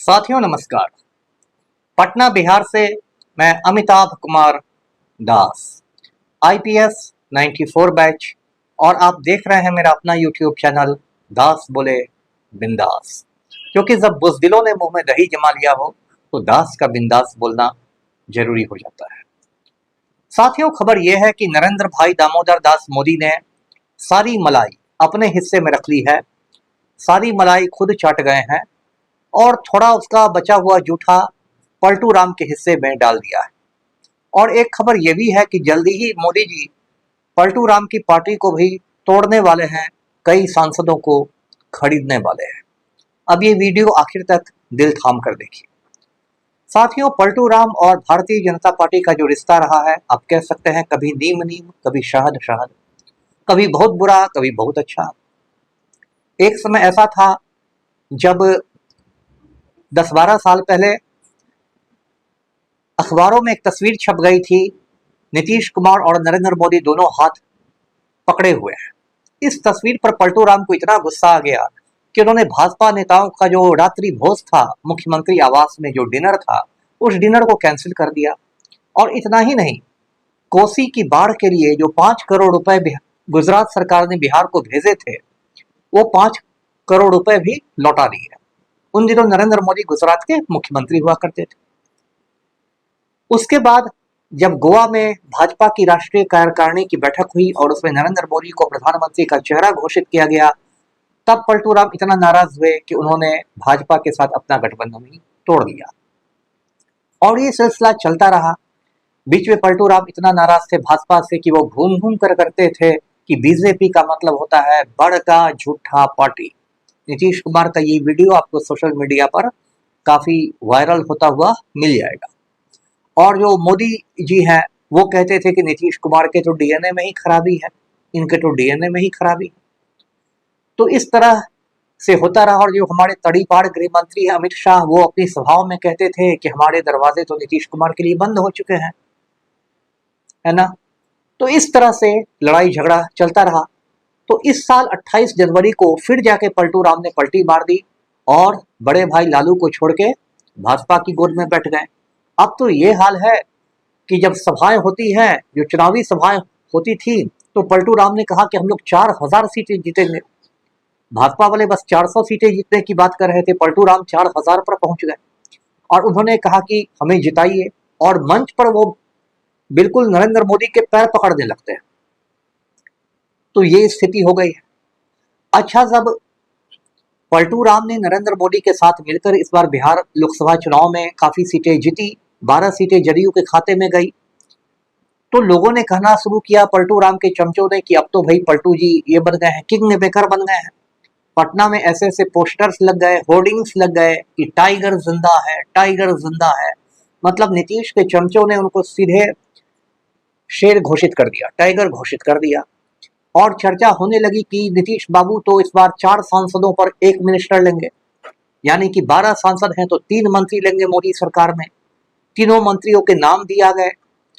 साथियों नमस्कार। पटना बिहार से मैं अमिताभ कुमार दास, आईपीएस 94 बैच, और आप देख रहे हैं मेरा अपना यूट्यूब चैनल दास बोले बिंदास। क्योंकि जब बुज़दिलों ने मुंह में दही जमा लिया हो तो दास का बिंदास बोलना जरूरी हो जाता है। साथियों, खबर यह है कि नरेंद्र भाई दामोदर दास मोदी ने सारी मलाई अपने हिस्से में रख ली है। सारी मलाई खुद चाट गए हैं और थोड़ा उसका बचा हुआ जूठा पलटू राम के हिस्से में डाल दिया है। और एक खबर यह भी है कि जल्दी ही मोदी जी पलटू राम की पार्टी को भी तोड़ने वाले हैं, कई सांसदों को खरीदने वाले हैं। अब ये वीडियो आखिर तक दिल थाम कर देखिए। साथियों, पलटू राम और भारतीय जनता पार्टी का जो रिश्ता रहा है, आप कह सकते हैं कभी नीम नीम, कभी शहद शहद, कभी बहुत बुरा, कभी बहुत अच्छा। एक समय ऐसा था जब 10-12 साल पहले अखबारों में एक तस्वीर छप गई थी, नीतीश कुमार और नरेंद्र मोदी दोनों हाथ पकड़े हुए हैं। इस तस्वीर पर पलटू राम को इतना गुस्सा आ गया कि उन्होंने भाजपा नेताओं का जो रात्रि भोज था, मुख्यमंत्री आवास में जो डिनर था, उस डिनर को कैंसिल कर दिया। और इतना ही नहीं, कोसी की बाढ़ के लिए जो 5 करोड़ रुपए गुजरात सरकार ने बिहार को भेजे थे, वो 5 करोड़ रुपए भी लौटा दिए। उन दिनों नरेंद्र मोदी गुजरात के मुख्यमंत्री हुआ करते थे। उसके बाद जब गोवा में भाजपा की राष्ट्रीय कार्यकारिणी की बैठक हुई और उसमें नरेंद्र मोदी को प्रधानमंत्री का चेहरा घोषित किया गया, तब पलटू राम इतना नाराज हुए कि उन्होंने भाजपा के साथ अपना गठबंधन ही तोड़ दिया। और ये सिलसिला चलता रहा। बीच में पलटू राम इतना नाराज थे भाजपा से कि वो घूम घूम कर करते थे कि बीजेपी का मतलब होता है बड़का झूठा पार्टी। नीतीश कुमार का ये वीडियो आपको सोशल मीडिया पर काफी वायरल होता हुआ मिल जाएगा। और जो मोदी जी हैं, वो कहते थे कि नीतीश कुमार के तो डीएनए में ही खराबी है, इनके तो डीएनए में ही खराबी है। तो इस तरह से होता रहा। और जो हमारे तड़ीपार गृह मंत्री है अमित शाह, वो अपनी सभाओं में कहते थे कि हमारे दरवाजे तो नीतीश कुमार के लिए बंद हो चुके हैं, है ना। तो इस तरह से लड़ाई झगड़ा चलता रहा। तो इस साल 28 जनवरी को फिर जाके पलटू राम ने पलटी मार दी और बड़े भाई लालू को छोड़ के भाजपा की गोद में बैठ गए। अब तो ये हाल है कि जब सभाएं होती हैं, जो चुनावी सभाएं होती थी, तो पलटू राम ने कहा कि हम लोग 4000 सीटें जीतेंगे। भाजपा वाले बस 400 सीटें जीतने की बात कर रहे थे, पलटू राम 4000 पर पहुंच गए और उन्होंने कहा कि हमें जिताइए। और मंच पर वो बिल्कुल नरेंद्र मोदी के पैर पकड़ने लगते हैं। तो ये स्थिति हो गई है। अच्छा, जब पलटू राम ने नरेंद्र मोदी के साथ मिलकर इस बार बिहार लोकसभा चुनाव में काफी सीटें जीती, 12 सीटें जदयू के खाते में गई, तो लोगों ने कहना शुरू किया पलटू राम के चमचों ने कि अब तो भाई पलटू जी ये बन गए हैं, किंग मेकर बन गए हैं। पटना में ऐसे ऐसे पोस्टर्स लग गए, होर्डिंग्स लग गए कि टाइगर जिंदा है, टाइगर जिंदा है। मतलब नीतीश के चमचों ने उनको सीधे शेर घोषित कर दिया, टाइगर घोषित कर दिया। और चर्चा होने लगी कि नीतीश बाबू तो इस बार 4 सांसदों पर 1 मिनिस्टर लेंगे, यानी कि 12 सांसद हैं तो 3 मंत्री लेंगे मोदी सरकार में। तीनों मंत्रियों के नाम दिया गए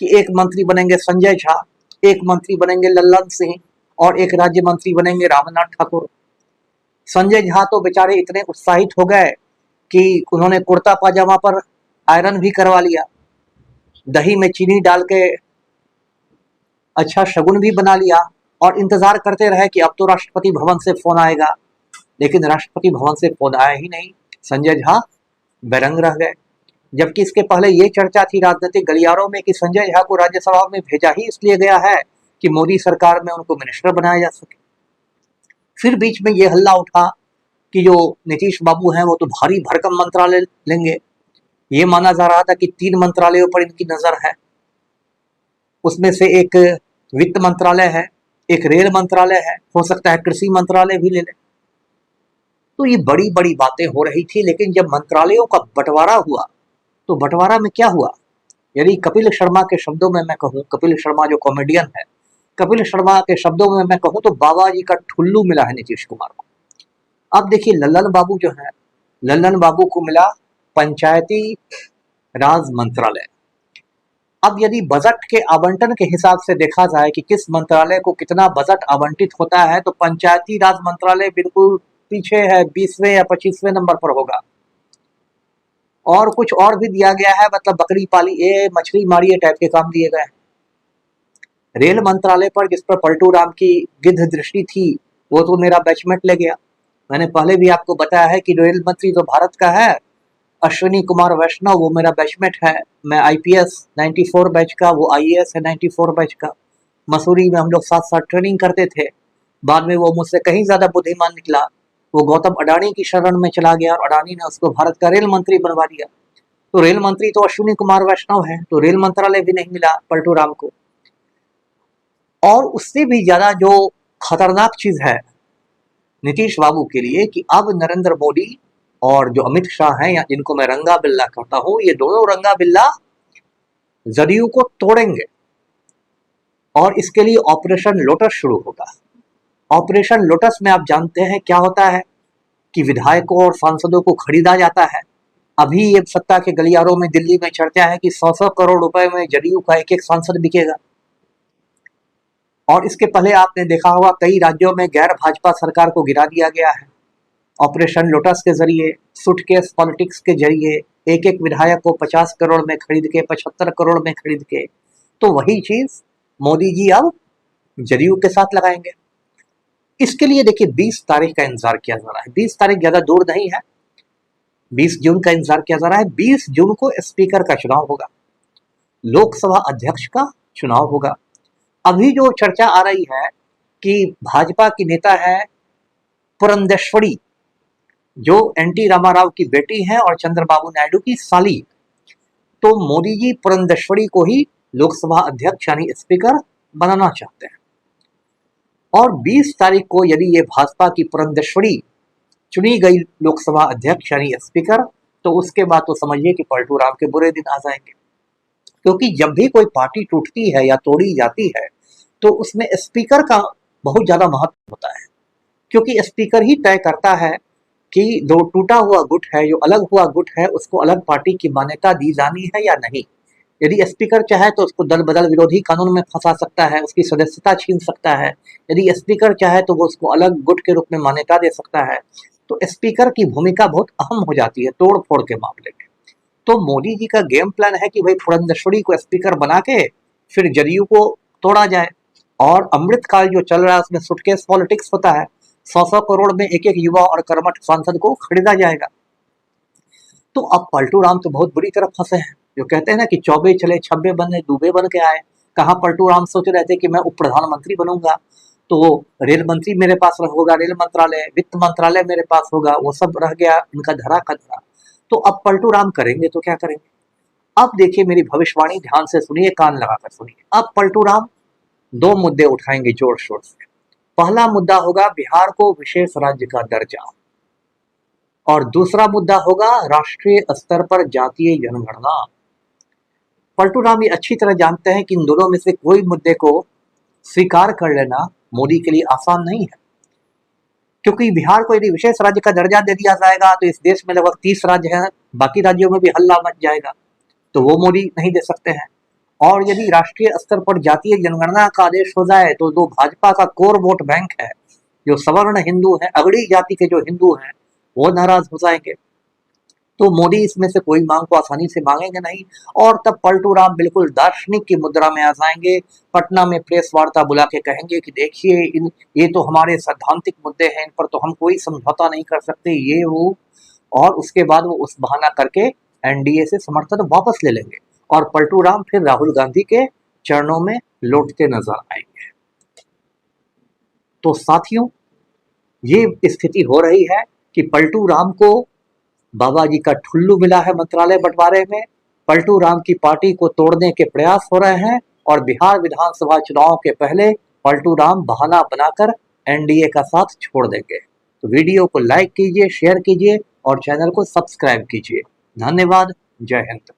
कि एक मंत्री बनेंगे संजय झा, एक मंत्री बनेंगे लल्लन सिंह और एक राज्य मंत्री बनेंगे रामनाथ ठाकुर। संजय झा तो बेचारे इतने उत्साहित हो गए कि उन्होंने कुर्ता पाजामा पर आयरन भी करवा लिया, दही में चीनी डाल के अच्छा शगुन भी बना लिया और इंतजार करते रहे कि अब तो राष्ट्रपति भवन से फोन आएगा। लेकिन राष्ट्रपति भवन से फोन आया ही नहीं, संजय झा बेरंग रह गए। जबकि इसके पहले ये चर्चा थी राजनीतिक गलियारों में कि संजय झा को राज्यसभा में भेजा ही इसलिए गया है कि मोदी सरकार में उनको मिनिस्टर बनाया जा सके। फिर बीच में ये हल्ला उठा कि जो नीतीश बाबू हैं वो तो भारी भरकम मंत्रालय लेंगे। ये माना जा रहा था कि 3 मंत्रालयों पर इनकी नजर है, उसमें से एक वित्त मंत्रालय है, एक रेल मंत्रालय है, हो सकता है कृषि मंत्रालय भी ले लें। तो ये बड़ी बड़ी बातें हो रही थी। लेकिन जब मंत्रालयों का बंटवारा हुआ तो बंटवारा में क्या हुआ, यदि कपिल शर्मा के शब्दों में मैं कहूँ, कपिल शर्मा जो कॉमेडियन है, कपिल शर्मा के शब्दों में मैं कहूँ तो बाबा जी का ठुल्लू मिला है नीतीश कुमार को। अब देखिए, लल्लन बाबू जो है, लल्लन बाबू को मिला पंचायती राज मंत्रालय। अब यदि बजट के आवंटन के हिसाब से देखा जाए कि किस मंत्रालय को कितना बजट आवंटित होता है, तो पंचायती राज मंत्रालय बिल्कुल पीछे है, 20वें या 25वें नंबर पर होगा। और कुछ और भी दिया गया है, मतलब बकरी पालिए, मछली मारिए टाइप के काम दिए गए हैं। रेल मंत्रालय पर जिस पर पलटू राम की गिद्ध दृष्टि थी वो तो मेरा बैचमेट ले गया। मैंने पहले भी आपको बताया है कि रेल मंत्री तो भारत का है, अश्विनी कुमार वैष्णव, वो मेरा बैचमेट है। मैं आईपीएस 94 बैच का, वो आईएएस है 94 बैच का। मसूरी में हम लोग साथ साथ ट्रेनिंग करते थे। बाद में वो मुझसे कहीं ज्यादा बुद्धिमान निकला, वो गौतम अडानी की शरण में चला गया और अडानी ने उसको भारत का रेल मंत्री बनवा दिया। तो रेल मंत्री तो अश्विनी कुमार वैष्णव है, तो रेल मंत्रालय भी नहीं मिला पलटू राम को। और उससे भी ज्यादा जो खतरनाक चीज है नीतीश बाबू के लिए कि अब नरेंद्र मोदी और जो अमित शाह हैं, या जिनको मैं रंगा बिल्ला कहता हूं, ये दोनों रंगा बिल्ला जदयू को तोड़ेंगे और इसके लिए ऑपरेशन लोटस शुरू होगा। ऑपरेशन लोटस में आप जानते हैं क्या होता है कि विधायकों और सांसदों को खरीदा जाता है। अभी ये सत्ता के गलियारों में दिल्ली में चर्चा है कि 100 करोड़ रुपए में जदयू का एक एक सांसद बिकेगा। और इसके पहले आपने देखा होगा कई राज्यों में गैर भाजपा सरकार को गिरा दिया गया है ऑपरेशन लोटस के जरिए, सूटकेस पॉलिटिक्स के जरिए, एक एक विधायक को 50 करोड़ में खरीद के, 75 करोड़ में खरीद के। तो वही चीज मोदी जी अब जदयू के साथ लगाएंगे। इसके लिए देखिए 20 तारीख का इंतजार किया जा रहा है। 20 तारीख ज्यादा दूर नहीं है, 20 जून का इंतजार किया जा रहा है। 20 जून को स्पीकर का चुनाव होगा, लोकसभा अध्यक्ष का चुनाव होगा। अभी जो चर्चा आ रही है कि भाजपा की नेता है पुरंदेश्वरी, जो एनटी रामाराव की बेटी है और चंद्रबाबू नायडू की साली, तो मोदी जी पुरंदेश्वरी को ही लोकसभा अध्यक्ष यानी स्पीकर बनाना चाहते हैं। और 20 तारीख को यदि ये भाजपा की पुरंदेश्वरी चुनी गई लोकसभा अध्यक्ष यानी स्पीकर, तो उसके बाद तो समझिए कि पलटू राम के बुरे दिन आ जाएंगे। क्योंकि जब भी कोई पार्टी टूटती है या तोड़ी जाती है तो उसमें स्पीकर का बहुत ज्यादा महत्व होता है, क्योंकि स्पीकर ही तय करता है कि जो टूटा हुआ गुट है, जो अलग हुआ गुट है, उसको अलग पार्टी की मान्यता दी जानी है या नहीं। यदि स्पीकर चाहे तो उसको दल बदल विरोधी कानून में फंसा सकता है, उसकी सदस्यता छीन सकता है। यदि स्पीकर चाहे तो वो उसको अलग गुट के रूप में मान्यता दे सकता है। तो स्पीकर की भूमिका बहुत अहम हो जाती है तोड़ फोड़ के मामले में। तो मोदी जी का गेम प्लान है कि भाई पुरंदेश्वरी को स्पीकर बना के फिर जदयू को तोड़ा जाए। और अमृतकाल जो चल रहा है उसमें सुटकेस पॉलिटिक्स होता है, 100 करोड़ में एक एक युवा और कर्मठ सांसद को खरीदा जाएगा। तो अब पलटू राम तो बहुत बुरी तरह फंसे हैं। जो कहते हैं ना कि चौबे चले छब्बे बने डूबे बन के आए। कहाँ पलटू राम सोच रहे थे कि मैं उप प्रधानमंत्री बनूंगा, तो रेल मंत्री मेरे पास होगा, रेल मंत्रालय, वित्त मंत्रालय मेरे पास होगा, वो सब रह गया इनका धरा का धरा। तो अब पलटू राम करेंगे तो क्या करेंगे। अब देखिए मेरी भविष्यवाणी ध्यान से सुनिए, कान लगाकर सुनिए। अब पलटू राम 2 मुद्दे उठाएंगे जोर शोर से। पहला मुद्दा होगा बिहार को विशेष राज्य का दर्जा, और दूसरा मुद्दा होगा राष्ट्रीय स्तर पर जातीय जनगणना। पलटू राम ये अच्छी तरह जानते हैं कि इन दोनों में से कोई मुद्दे को स्वीकार कर लेना मोदी के लिए आसान नहीं है, क्योंकि बिहार को यदि विशेष राज्य का दर्जा दे दिया जाएगा तो इस देश में लगभग 30 राज्य हैं, बाकी राज्यों में भी हल्ला मच जाएगा, तो वो मोदी नहीं दे सकते हैं। और यदि राष्ट्रीय स्तर पर जातीय जनगणना का आदेश हो जाए तो जो भाजपा का कोर वोट बैंक है, जो सवर्ण हिंदू है, अगड़ी जाति के जो हिंदू हैं, वो नाराज हो जाएंगे। तो मोदी इसमें से कोई मांग को आसानी से मांगेंगे नहीं। और तब पलटू राम बिल्कुल दार्शनिक की मुद्रा में आ जाएंगे, पटना में प्रेस वार्ता बुला के कहेंगे कि देखिए ये तो हमारे सैद्धांतिक मुद्दे हैं, इन पर तो हम कोई समझौता नहीं कर सकते, ये वो। और उसके बाद वो उस बहाना करके एनडीए से समर्थन वापस ले लेंगे और पलटू राम फिर राहुल गांधी के चरणों में लौटते नजर आएंगे। तो साथियों, ये स्थिति हो रही है कि पलटू राम को बाबा जी का ठुल्लू मिला है मंत्रालय बंटवारे में। पलटू राम की पार्टी को तोड़ने के प्रयास हो रहे हैं और बिहार विधानसभा चुनाव के पहले पलटू राम बहाना बनाकर एनडीए का साथ छोड़ देंगे। तो वीडियो को लाइक कीजिए, शेयर कीजिए और चैनल को सब्सक्राइब कीजिए। धन्यवाद। जय हिंद।